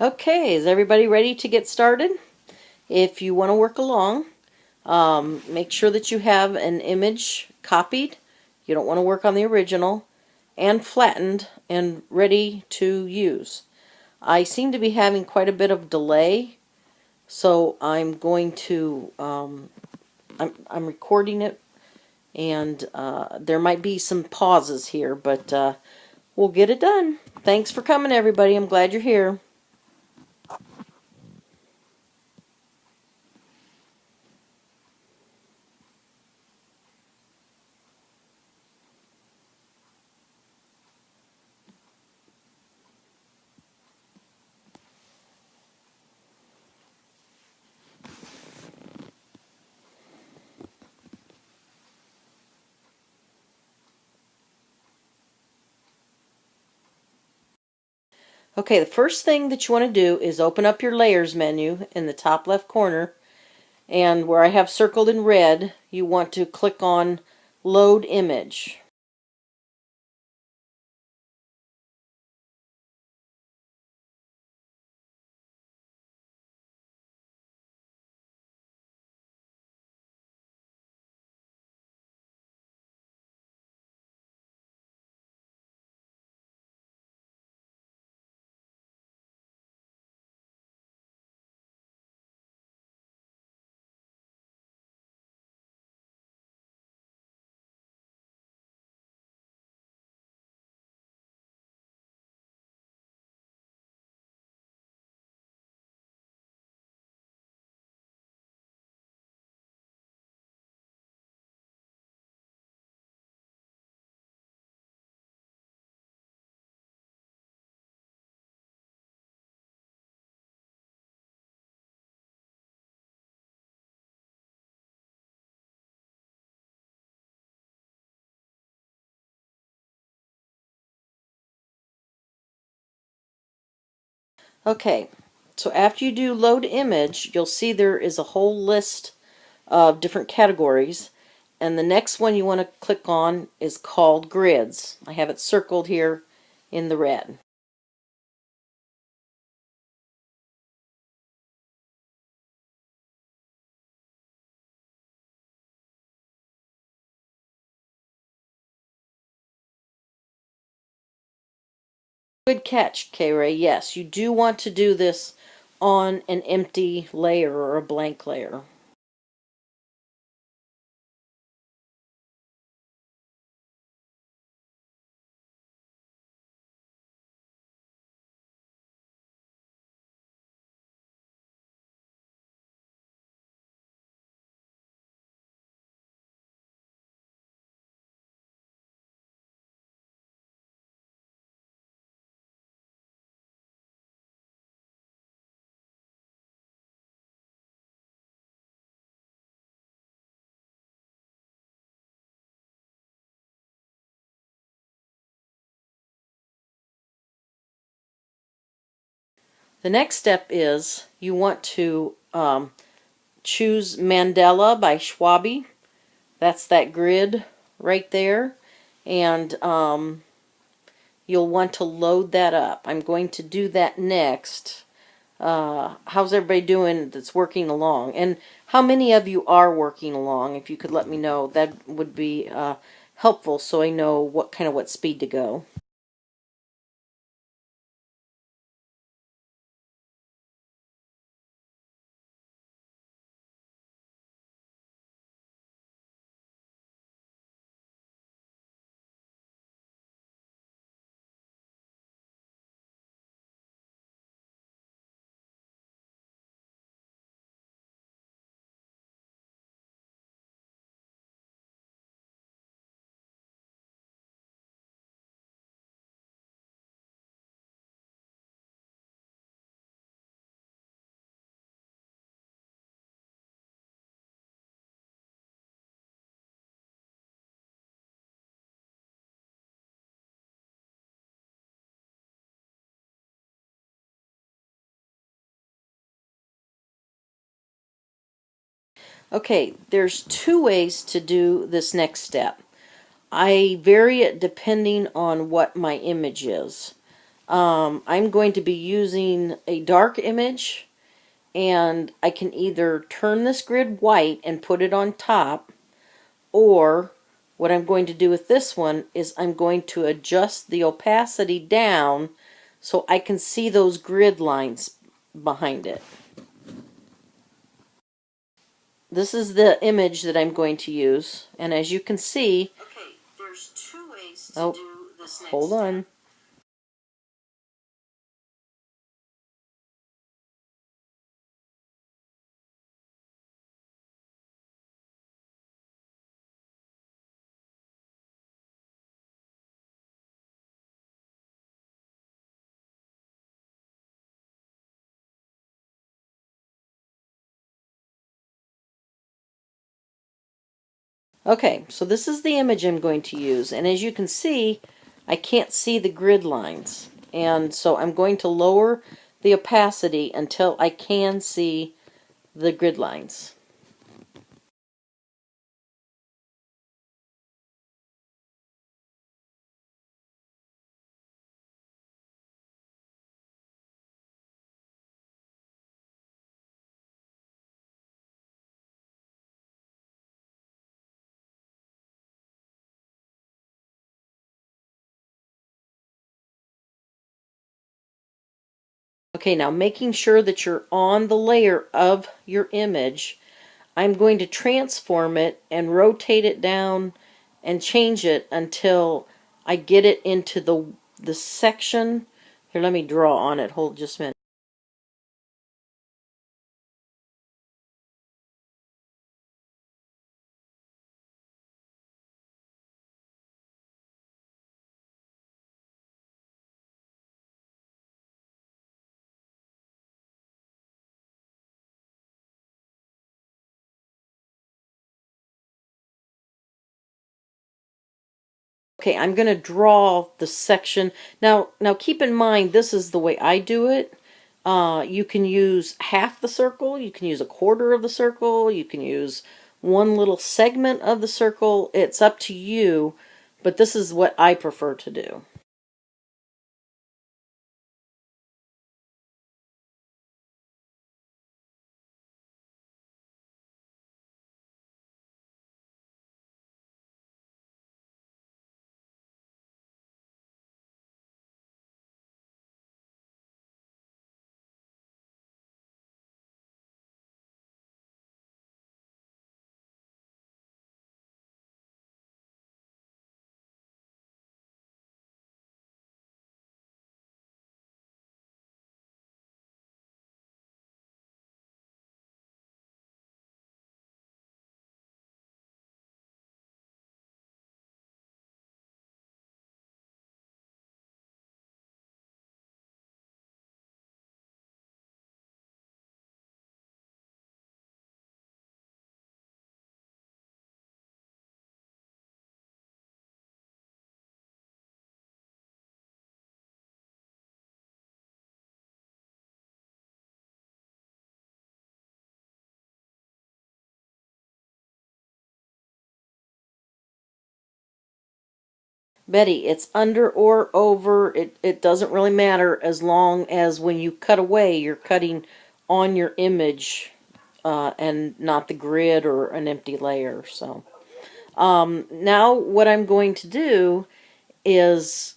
Okay, is everybody ready to get started? If you want to work along, make sure that you have an image copied. You don't want to work on the original, and flattened and ready to use. I seem to be having quite a bit of delay, so I'm going to I'm recording it, and there might be some pauses here, but we'll get it done. Thanks for coming, everybody. I'm glad you're here. Okay, the first thing that you want to do is open up your layers menu in the top left corner, and where I have circled in red, you want to click on load image. Okay, so after you do load image, you'll see there is a whole list of different categories, and the next one you want to click on is called grids. I have it circled here in the red. Good catch, K-Ray. Yes, you do want to do this on an empty layer or a blank layer. The next step is you want to choose Mandala by Schwabby. That's that grid right there. And you'll want to load that up. I'm going to do that next. How's everybody doing that's working along? And how many of you are working along? If you could let me know, that would be helpful so I know what speed to go. Okay, there's two ways to do this next step. I vary it depending on what my image is. I'm going to be using a dark image, and I can either turn this grid white and put it on top, or what I'm going to do with this one is I'm going to adjust the opacity down so I can see those grid lines behind it. This is the image that I'm going to use, and as you can see, okay, there's two ways to do this next hold on. Step. Okay, so this is the image I'm going to use, and as you can see, I can't see the grid lines, and so I'm going to lower the opacity until I can see the grid lines. Okay, now making sure that you're on the layer of your image, I'm going to transform it and rotate it down and change it until I get it into the section. Here, let me draw on it. Hold just a minute. Okay, I'm going to draw the section. Now keep in mind, this is the way I do it. You can use half the circle, you can use a quarter of the circle, you can use one little segment of the circle. It's up to you, but this is what I prefer to do. Betty, it's under or over. It doesn't really matter as long as when you cut away, you're cutting on your image and not the grid or an empty layer. So now what I'm going to do is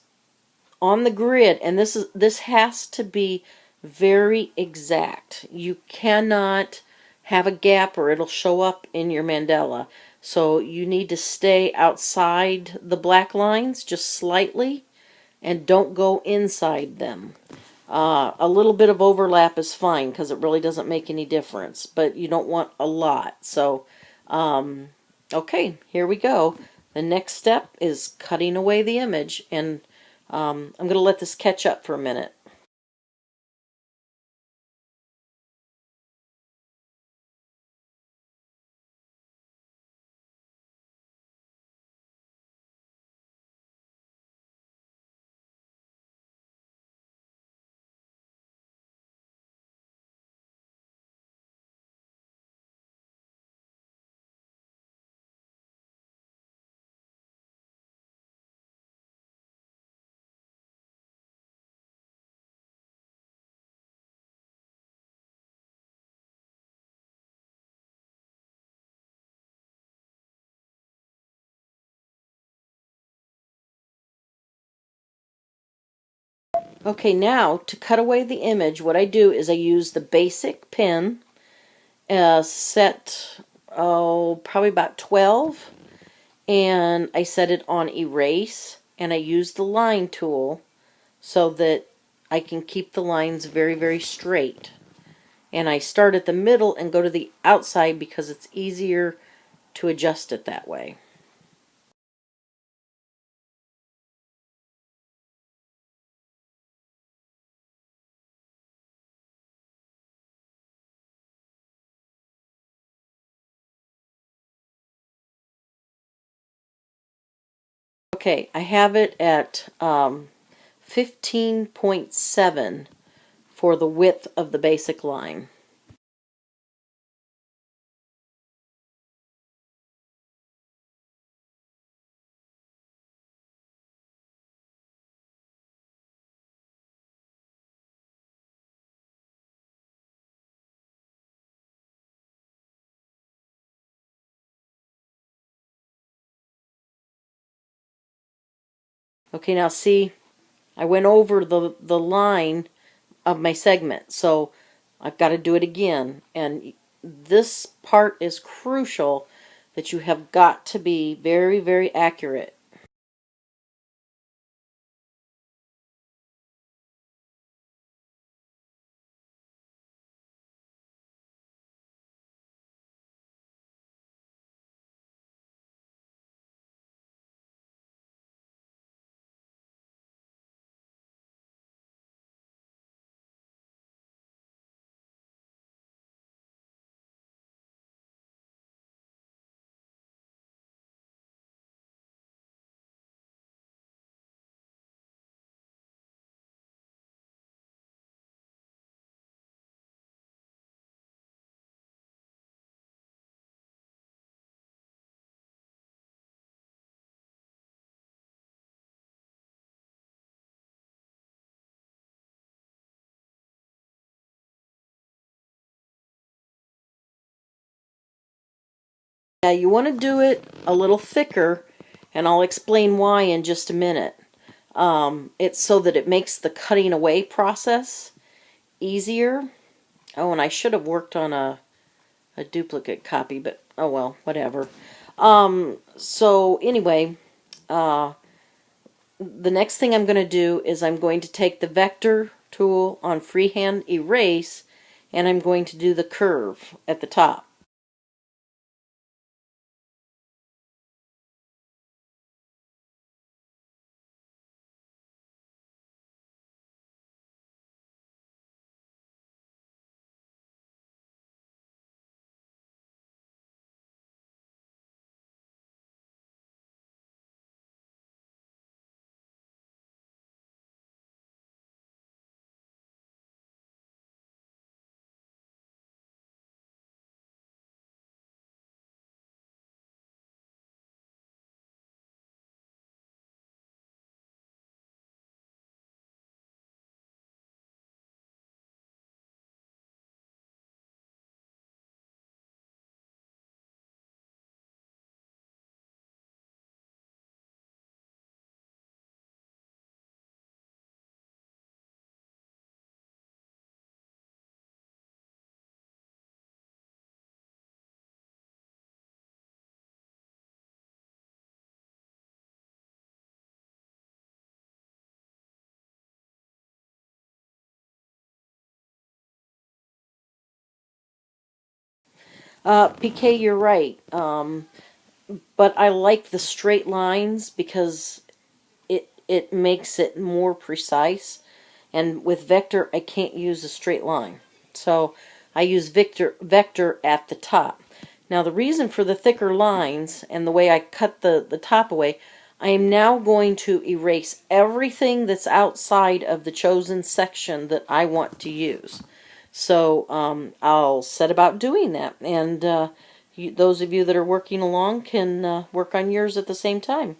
on the grid, and this has to be very exact. You cannot have a gap or it'll show up in your mandala. So you need to stay outside the black lines just slightly and don't go inside them. A little bit of overlap is fine because it really doesn't make any difference, but you don't want a lot. So, okay, here we go. The next step is cutting away the image, and I'm going to let this catch up for a minute. Okay, now to cut away the image, what I do is I use the basic pen, set, probably about 12, and I set it on erase, and I use the line tool so that I can keep the lines very, very straight. And I start at the middle and go to the outside because it's easier to adjust it that way. Okay, I have it at 15.7 for the width of the basic line. Okay, now see, I went over the line of my segment, so I've got to do it again. And this part is crucial, that you have got to be very, very accurate. Yeah, you want to do it a little thicker, and I'll explain why in just a minute. It's so that it makes the cutting away process easier. Oh, and I should have worked on a duplicate copy, but oh well, whatever. So anyway, the next thing I'm going to do is I'm going to take the vector tool on freehand erase, and I'm going to do the curve at the top. PK, you're right. But I like the straight lines because it makes it more precise. And with vector, I can't use a straight line. So I use vector at the top. Now the reason for the thicker lines and the way I cut the top away, I am now going to erase everything that's outside of the chosen section that I want to use. So I'll set about doing that. And those of you that are working along can work on yours at the same time.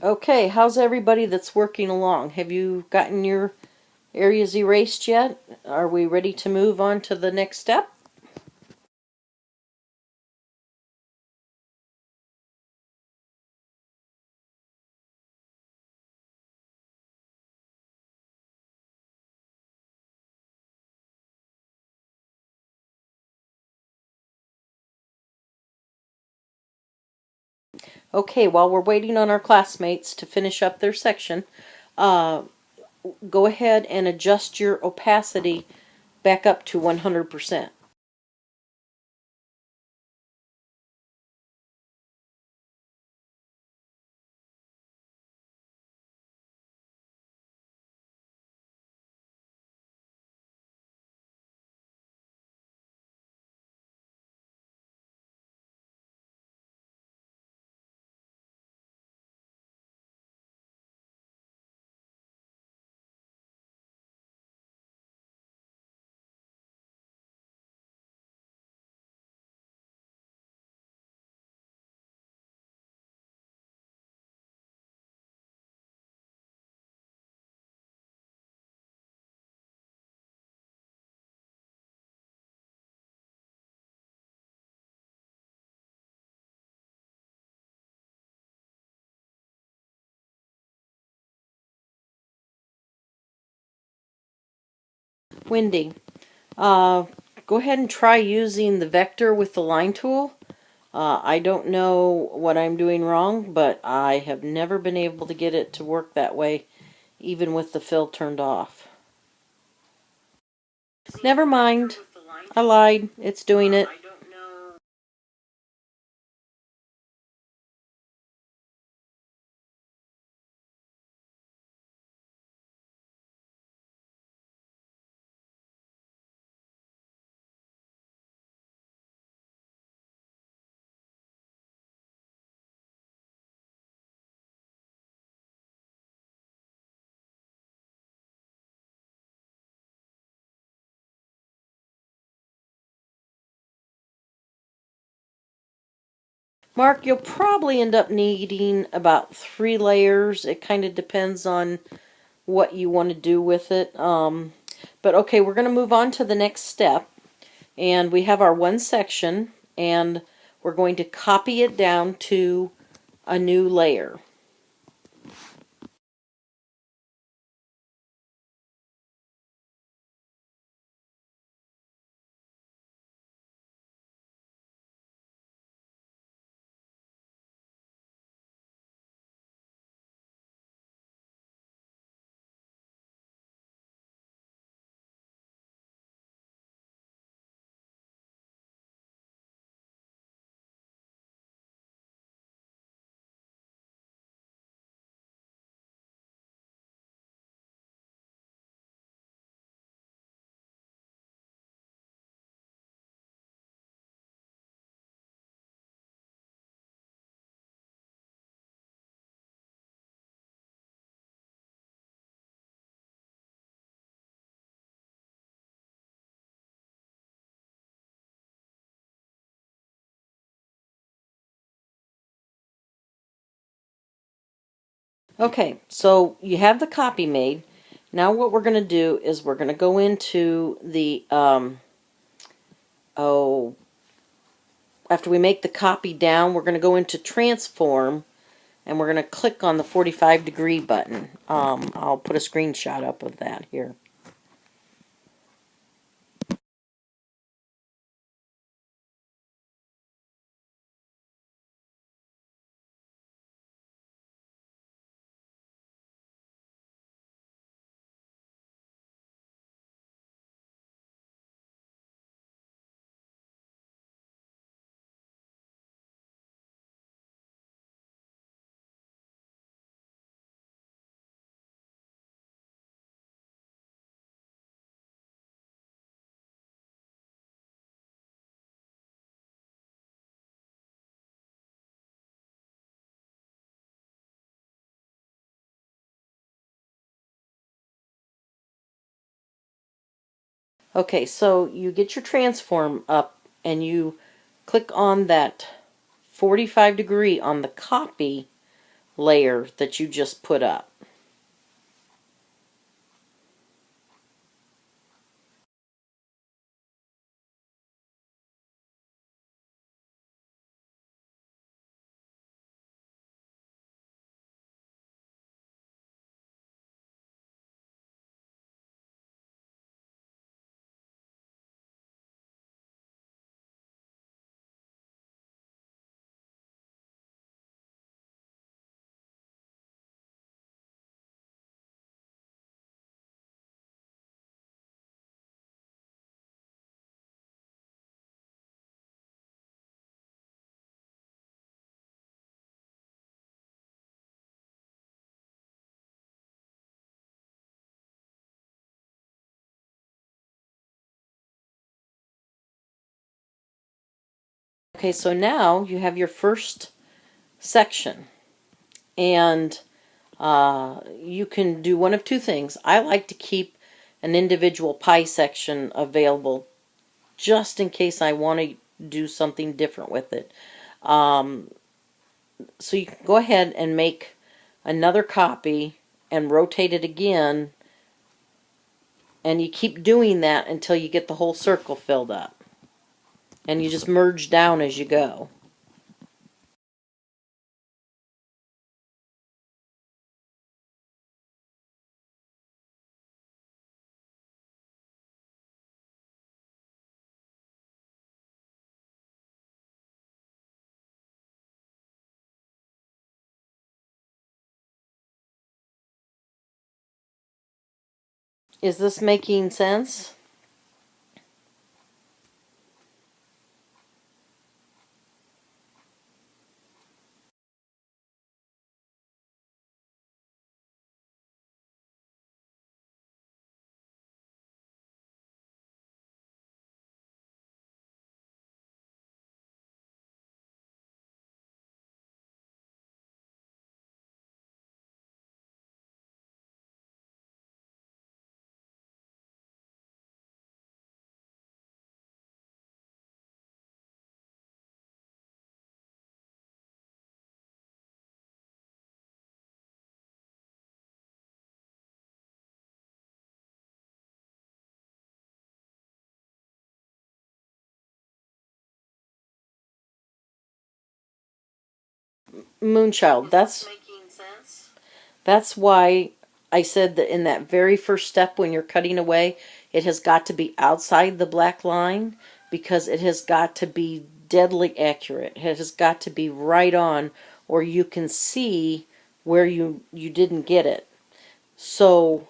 Okay, how's everybody that's working along? Have you gotten your areas erased yet? Are we ready to move on to the next step? Okay, while we're waiting on our classmates to finish up their section, uh, go ahead and adjust your opacity back up to 100%. Wendy, uh, go ahead and try using the vector with the line tool. I don't know what I'm doing wrong, but I have never been able to get it to work that way, even with the fill turned off. Never mind. I lied. It's doing it. Mark, you'll probably end up needing about 3 layers. It kind of depends on what you want to do with it. But okay, we're going to move on to the next step. And we have our one section, and we're going to copy it down to a new layer. Okay, so you have the copy made. Now what we're going to do is we're going to go into the, after we make the copy down, we're going to go into transform, and we're going to click on the 45-degree button. I'll put a screenshot up of that here. Okay, so you get your transform up, and you click on that 45 degree on the copy layer that you just put up. Okay, so now you have your first section, and you can do one of two things. I like to keep an individual pie section available just in case I want to do something different with it. So you can go ahead and make another copy and rotate it again, and you keep doing that until you get the whole circle filled up. And you just merge down as you go. Is this making sense? Moonchild, that's why I said that in that very first step when you're cutting away, it has got to be outside the black line, because it has got to be deadly accurate. It has got to be right on, or you can see where you didn't get it. So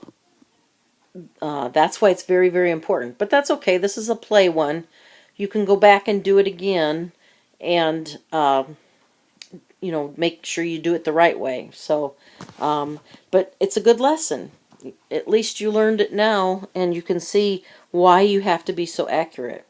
that's why it's very, very important. But that's okay. This is a play one. You can go back and do it again, and make sure you do it the right way. So, but it's a good lesson. At least you learned it now, and you can see why you have to be so accurate.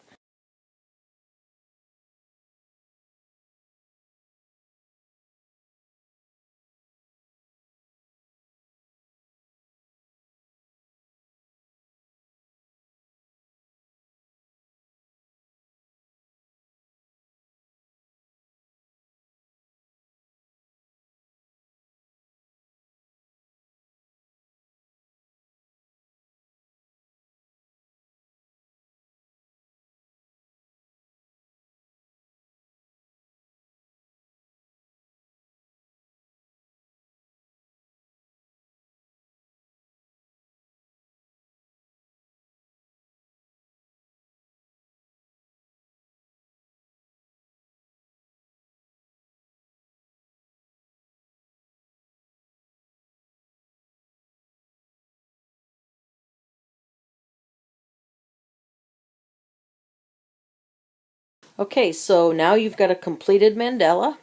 Okay, so now you've got a completed mandala,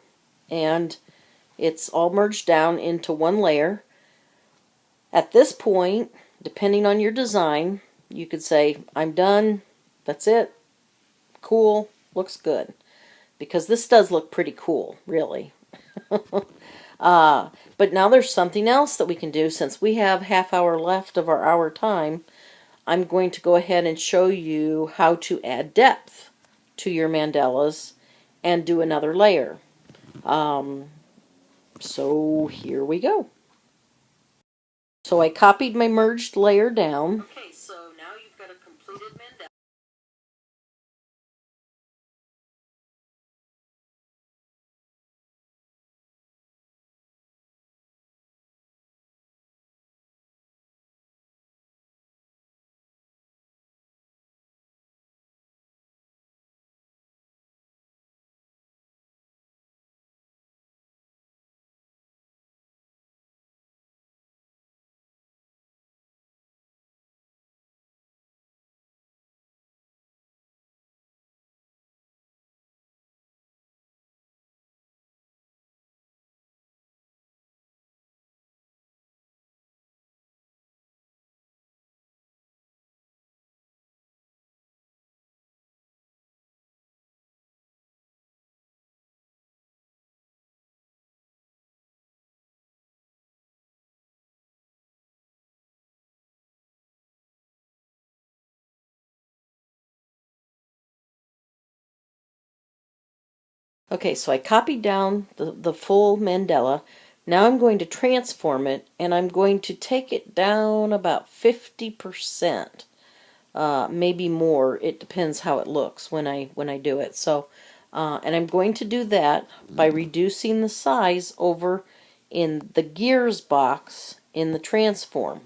and it's all merged down into one layer. At this point, depending on your design, you could say, I'm done, that's it, cool, looks good. Because this does look pretty cool, really. But now there's something else that we can do. Since we have half hour left of our hour time, I'm going to go ahead and show you how to add depth to your mandalas and do another layer. So here we go. So I copied my merged layer down. Okay, so now you've got a completed mandala. Okay, so I copied down the full mandala. Now I'm going to transform it, and I'm going to take it down about 50%, maybe more. It depends how it looks when I do it. So, and I'm going to do that by reducing the size over in the gears box in the transform,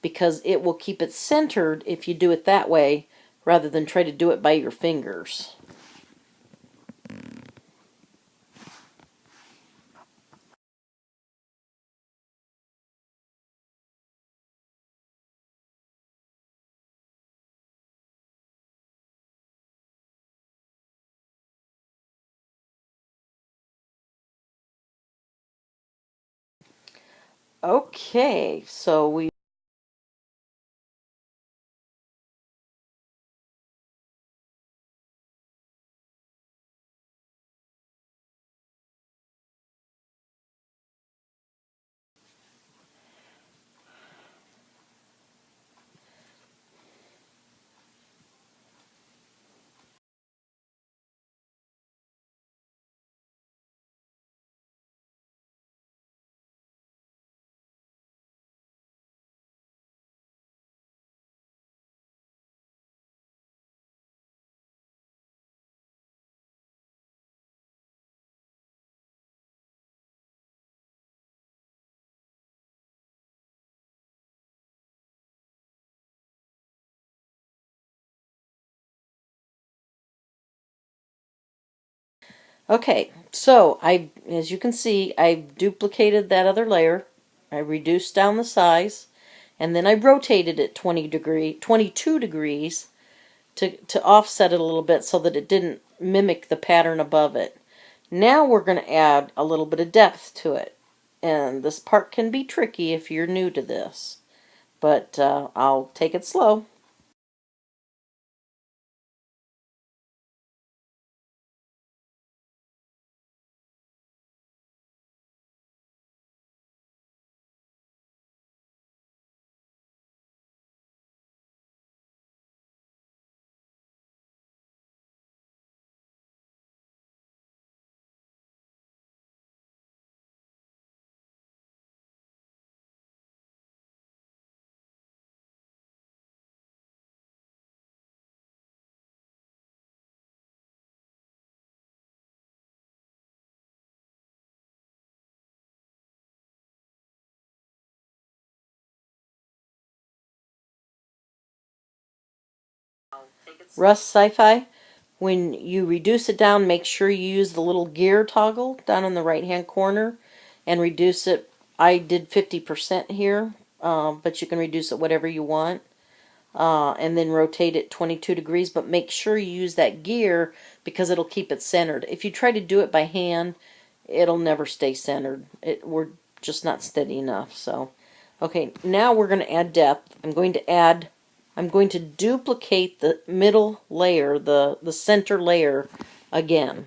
because it will keep it centered if you do it that way rather than try to do it by your fingers. Okay, so we Okay, so as you can see, I duplicated that other layer. I reduced down the size, and then I rotated it 22 degrees to offset it a little bit so that it didn't mimic the pattern above it. Now we're going to add a little bit of depth to it. And this part can be tricky if you're new to this, but I'll take it slow. Rust Sci-Fi, when you reduce it down, make sure you use the little gear toggle down in the right hand corner and reduce it. I did 50% here, but you can reduce it whatever you want. And then rotate it 22 degrees, but make sure you use that gear because it'll keep it centered. If you try to do it by hand, it'll never stay centered. We're just not steady enough. So, okay, now we're going to add depth. I'm going to duplicate the middle layer, the center layer again.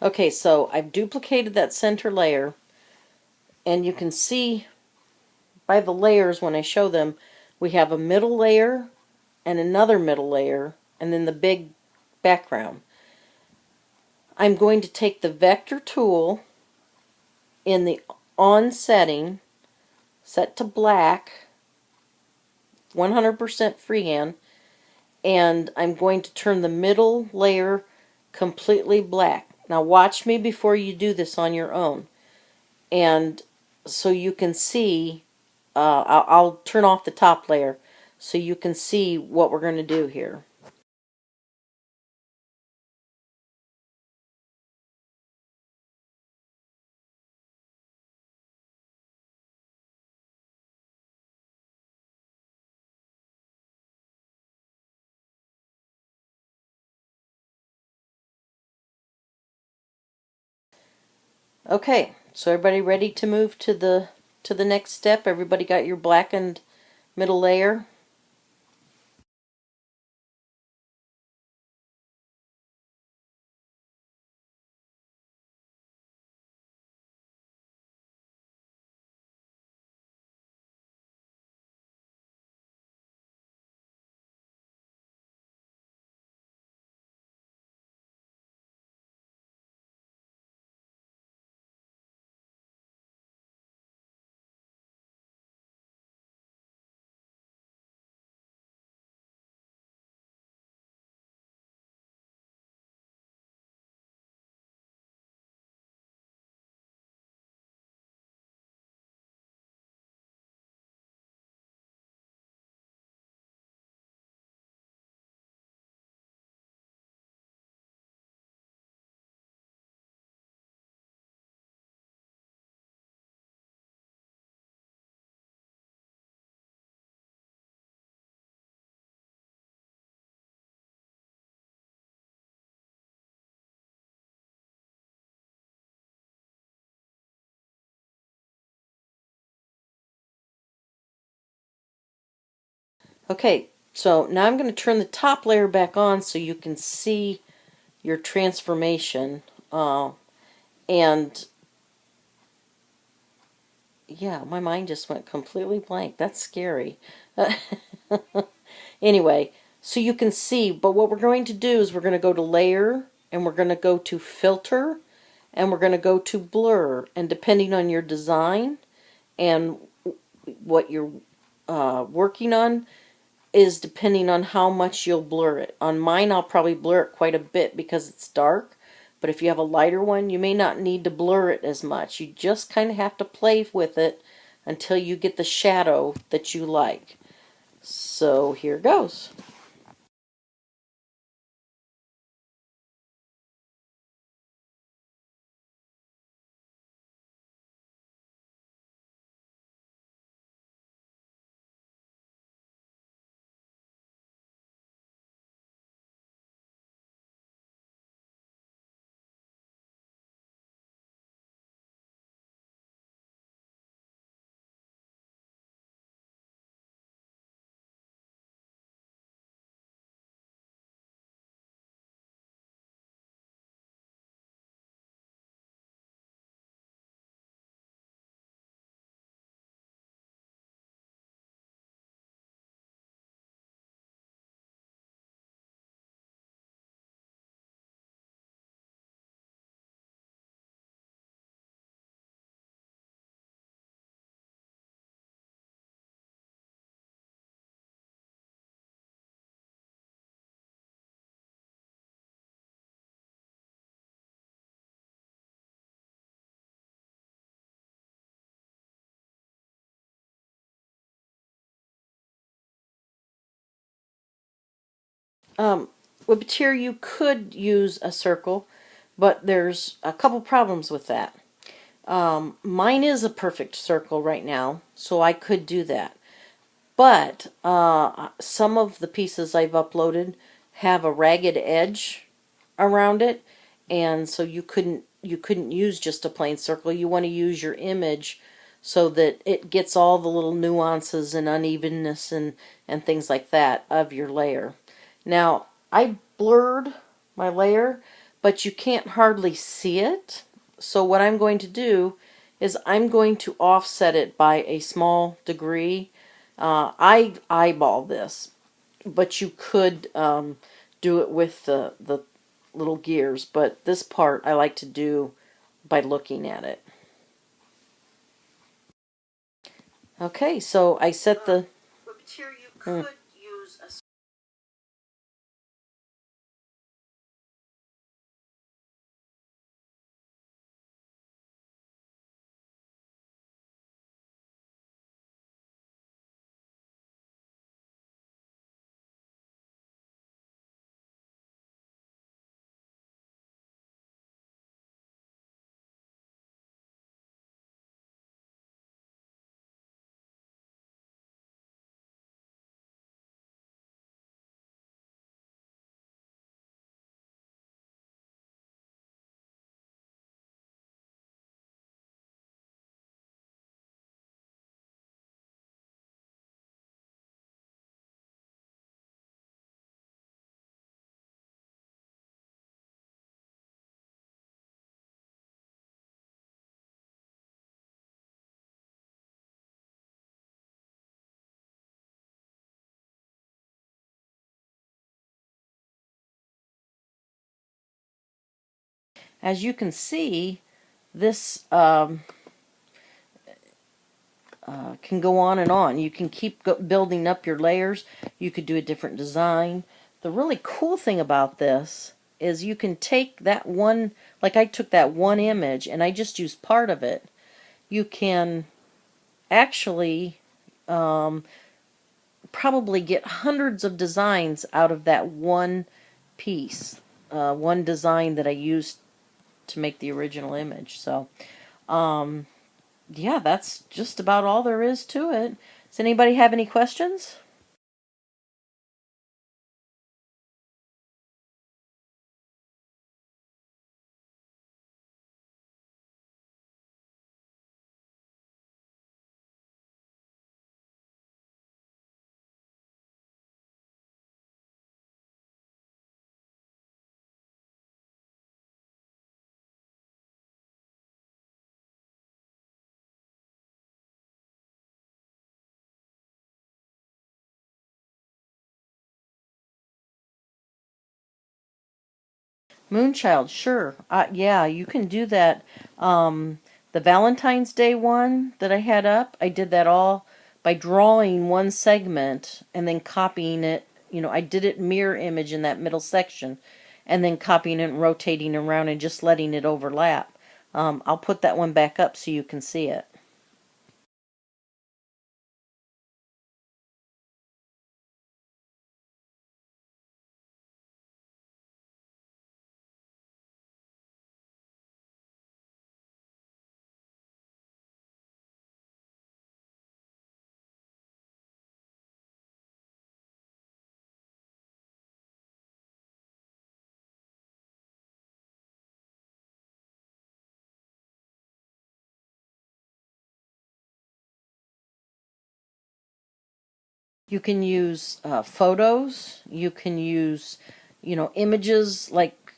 Okay, so I've duplicated that center layer, and you can see by the layers when I show them, we have a middle layer and another middle layer, and then the big background. I'm going to take the vector tool in the on setting, set to black, 100% freehand, and I'm going to turn the middle layer completely black. Now watch me before you do this on your own. And so you can see, I'll turn off the top layer so you can see what we're going to do here. Okay, so everybody ready to move to the next step? Everybody got your blackened middle layer? Okay, so now I'm going to turn the top layer back on so you can see your transformation. And yeah, my mind just went completely blank. That's scary. Anyway, so you can see, but what we're going to do is we're going to go to layer, and we're going to go to filter, and we're going to go to blur. And depending on your design and what you're working on is depending on how much you'll blur it. On mine, I'll probably blur it quite a bit because it's dark. But if you have a lighter one, you may not need to blur it as much. You just kind of have to play with it until you get the shadow that you like. So here goes. Um, with Batir, you could use a circle, but there's a couple problems with that. Mine is a perfect circle right now, so I could do that. But some of the pieces I've uploaded have a ragged edge around it, and so you couldn't use just a plain circle. You want to use your image so that it gets all the little nuances and unevenness and things like that of your layer. Now, I blurred my layer, but you can't hardly see it. So what I'm going to do is I'm going to offset it by a small degree. I eyeball this, but you could do it with the little gears, but this part I like to do by looking at it. Okay, so I set the... Here you could use a... As you can see, this can go on and on. You can keep building up your layers. You could do a different design. The really cool thing about this is you can take that one, like I took that one image and I just used part of it. You can actually probably get hundreds of designs out of that one piece, one design that I used to make the original image. So, yeah, that's just about all there is to it. Does anybody have any questions? Moonchild, sure. Yeah, you can do that. The Valentine's Day one that I had up, I did that all by drawing one segment and then copying it. You know, I did it mirror image in that middle section and then copying it and rotating around and just letting it overlap. I'll put that one back up so you can see it. You can use photos. You can use, images. Like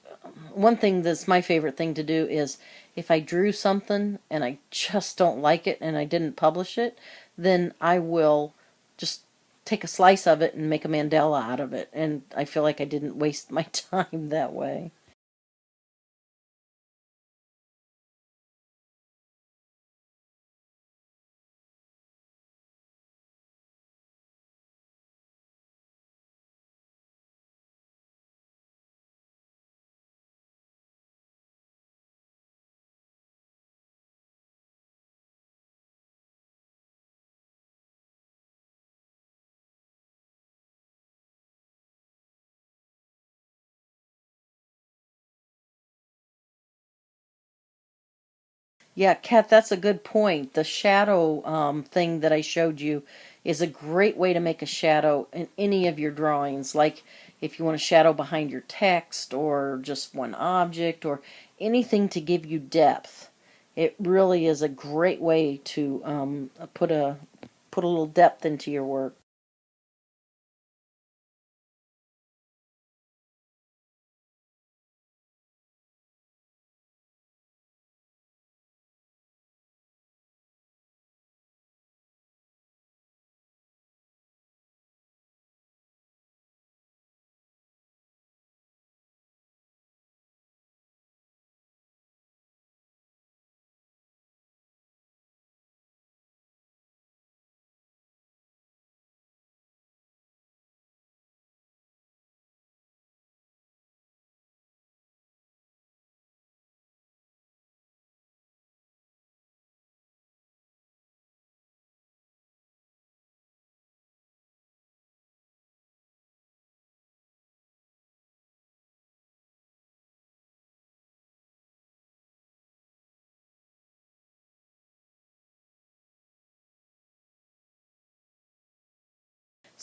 one thing that's my favorite thing to do is if I drew something and I just don't like it and I didn't publish it, then I will just take a slice of it and make a mandala out of it. And I feel like I didn't waste my time that way. Yeah, Kat, that's a good point. The shadow thing that I showed you is a great way to make a shadow in any of your drawings. Like if you want a shadow behind your text or just one object or anything to give you depth. It really is a great way to put a little depth into your work.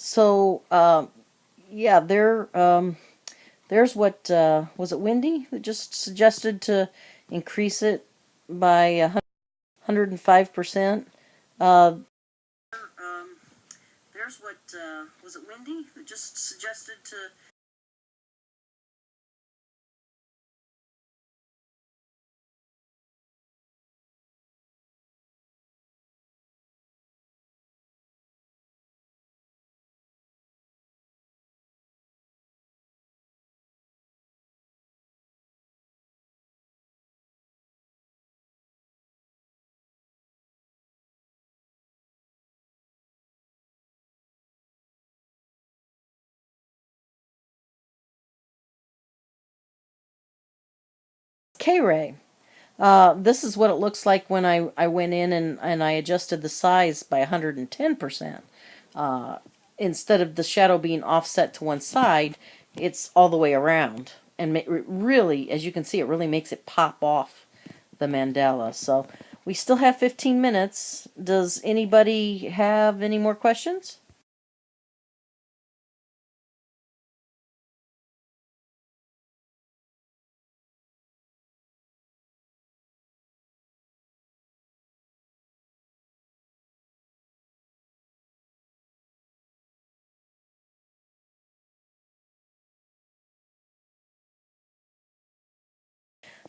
So, yeah, there's what, was it Wendy that just suggested to increase it by 105%? Um, there's what, was it Wendy that just suggested to. K-Ray. This is what it looks like when I went in and I adjusted the size by 110%. Instead of the shadow being offset to one side, it's all the way around. And it really, as you can see, it really makes it pop off the mandala. So we still have 15 minutes. Does anybody have any more questions?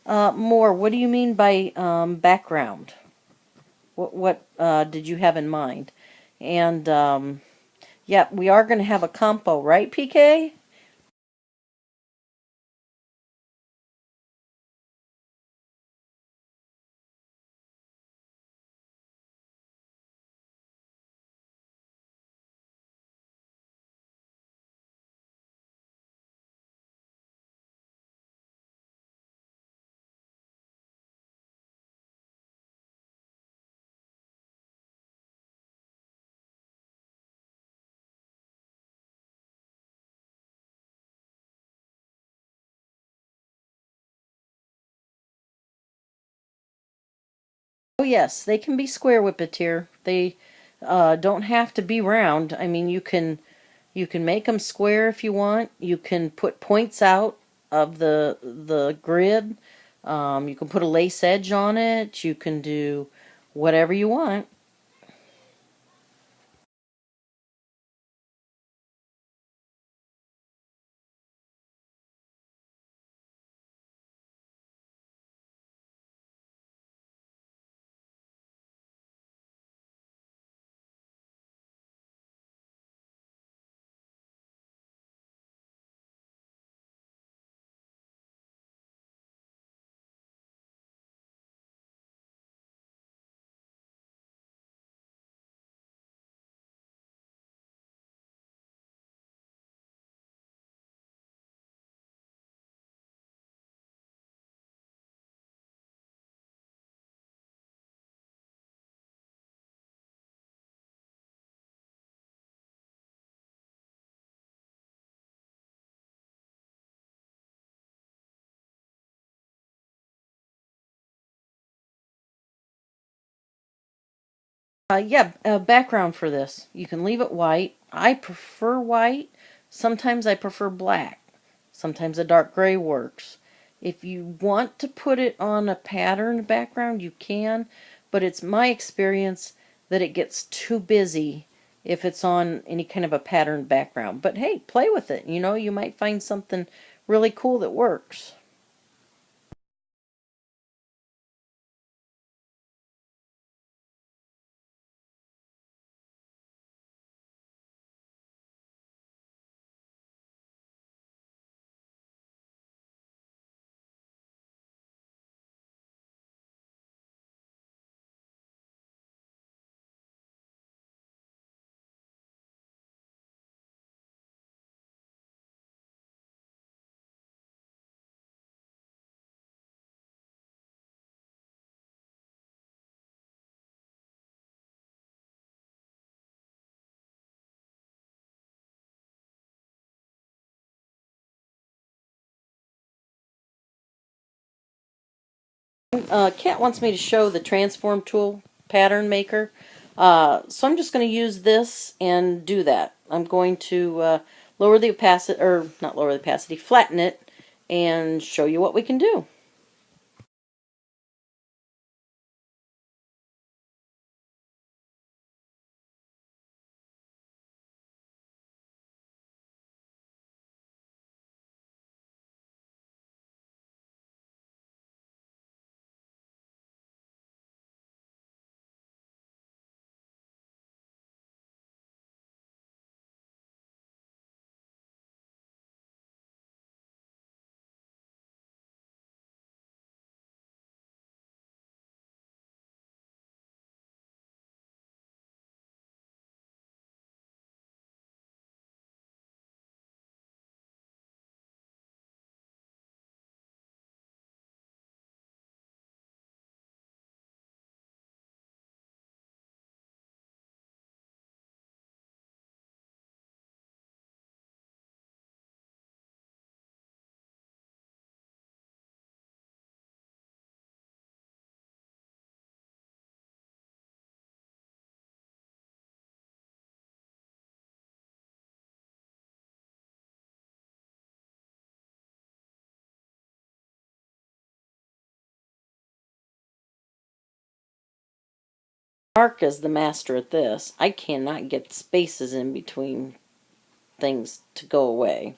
More. What do you mean by background? What did you have in mind? And yeah, we are going to have a compo, right, PK? Oh yes, they can be square whippetier. They don't have to be round. I mean, you can make them square if you want. You can put points out of the grid. You can put a lace edge on it. You can do whatever you want. Yeah, background for this. You can leave it white. I prefer white. Sometimes I prefer black. Sometimes a dark gray works. If you want to put it on a patterned background, you can, but it's my experience that it gets too busy if it's on any kind of a patterned background. But hey, play with it. You know, you might find something really cool that works. Kat wants me to show the transform tool pattern maker. So I'm just going to use this and do that. I'm going to lower the opacity, or not lower the opacity, flatten it, and show you what we can do. Mark is the master at this. I cannot get spaces in between things to go away.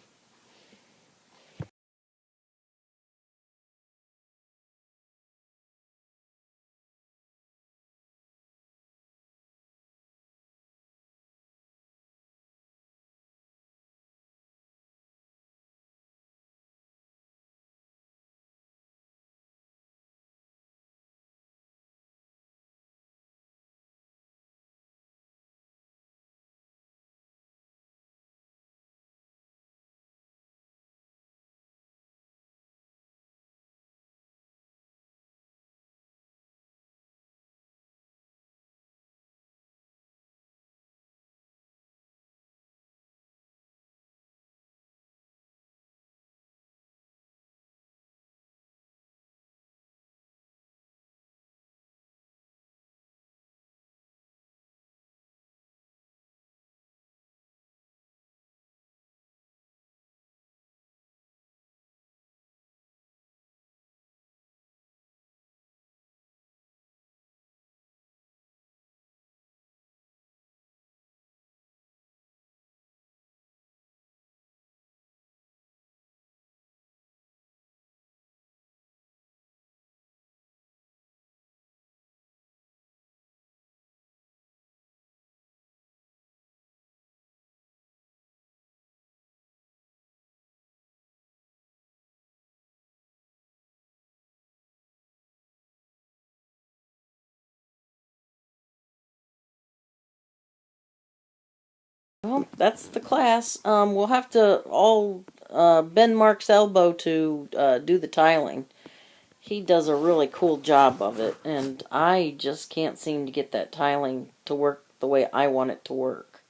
Well, that's the class. We'll have to all bend Mark's elbow to do the tiling. He does a really cool job of it, and I just can't seem to get that tiling to work the way I want it to work.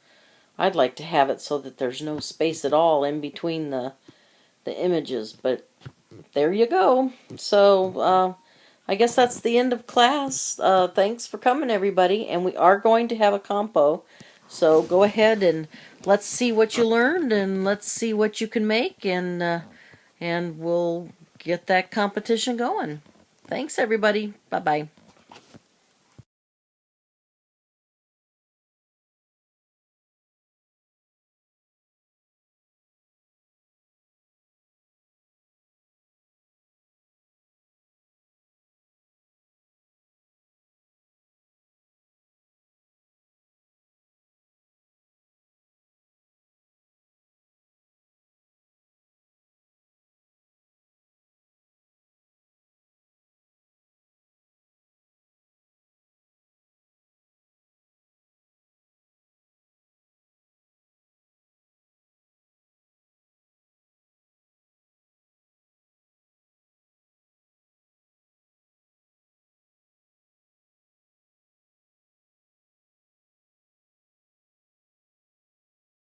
I'd like to have it so that there's no space at all in between the images, but there you go. So, I guess that's the end of class. Thanks for coming, everybody, and we are going to have a compo. So go ahead and let's see what you learned, and let's see what you can make, and we'll get that competition going. Thanks, everybody. Bye-bye.